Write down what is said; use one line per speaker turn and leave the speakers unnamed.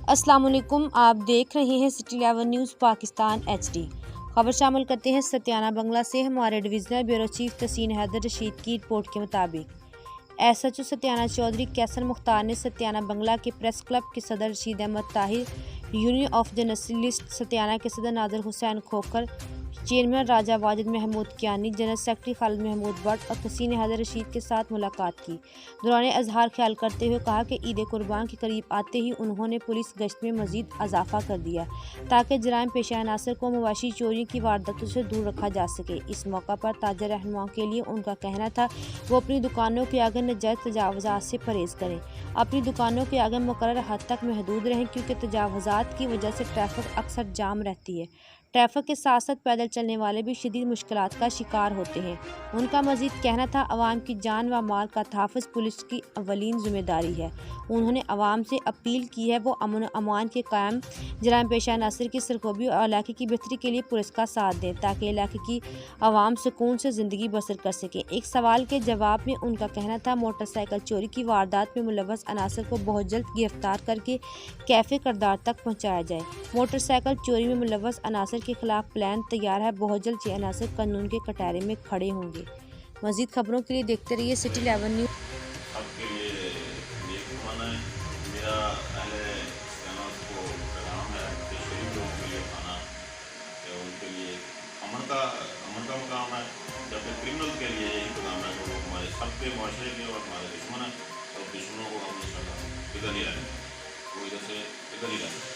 अस्सलाम वालेकुम, आप देख रहे हैं सिटी 11 न्यूज़ पाकिस्तान HD। खबर शामिल करते हैं सत्याना बंगला से। हमारे डिविजनल ब्यूरो चीफ तहसीन हैदर रशीद की रिपोर्ट के मुताबिक SHO सत्याना चौधरी कैसर मुख्तार ने सत्याना बंगला के प्रेस क्लब के सदर Rashid Ahmed Tahir, union of journalist Satiana के सदर Nadir Hussain Khokhar, chairman Raja Wajid Mahmood Kiani, general secretary Khalid Mahmood Bhatt और तहसीन हैदर रशीद के साथ मुलाकात की। दौरान इजहार ख्याल करते हुए कहा कि ईद कुर्बान के करीब आते ही उन्होंने पुलिस गश्त में मजीद इजाफा कर दिया ताकि जराइम पेशा अनासर को मवाशी चोरी की वारदातों से दूर रखा जा सके। इस मौका पर ताजर रहनुमाओं के लिए उनका कहना था वो अपनी दुकानों के आगे नजायज़ तजावुज़ात से परहेज़ करें, अपनी दुकानों के आगे मुकर्रर हद तक महदूद रहें क्योंकि तजावुज़ात की वजह से ट्रैफिक अक्सर जाम रहती है। ट्रैफिक के साथ साथ पैदल चलने वाले भी शदीद मुश्किलात का शिकार होते हैं। उनका मजीद कहना था अवाम की जान व माल का तहफ़्फ़ुज़ पुलिस की अवलीन जिम्मेदारी है। उन्होंने अवाम से अपील की है वो अमन अमान के कायम, जराइम पेशा अनासर की सरकोबी और इलाके की बेहतरी के लिए पुलिस का साथ दें ताकि इलाके की अवाम सुकून से ज़िंदगी बसर कर सके। एक सवाल के जवाब में उनका कहना था मोटरसाइकिल चोरी की वारदात में मुलव्वस अनासर को बहुत जल्द गिरफ्तार करके कैफे करदार तक पहुँचाया जाए। मोटरसाइकिल चोरी में मुलव्वस अनासर के खिलाफ प्लान तैयार है, बहुत जल्द ये अनासर कानून के कटारे में खड़े होंगे। मज़ीद खबरों के लिए देखते रहिए सिटी 11 न्यूज़।
आपके लिए ये खाना है मेरा को पैगाम है कि शरीफ लोगों के लिए खाना है, उनके लिए अमन का मकाम है, जबकि क्रिमिनल के लिए यही पैगाम है कि वो हमारे सबके माशरे के और हमारे दुश्मन हैं और दुश्मनों को हम इधर ही रहें, वो इधर से इधर ही रहें।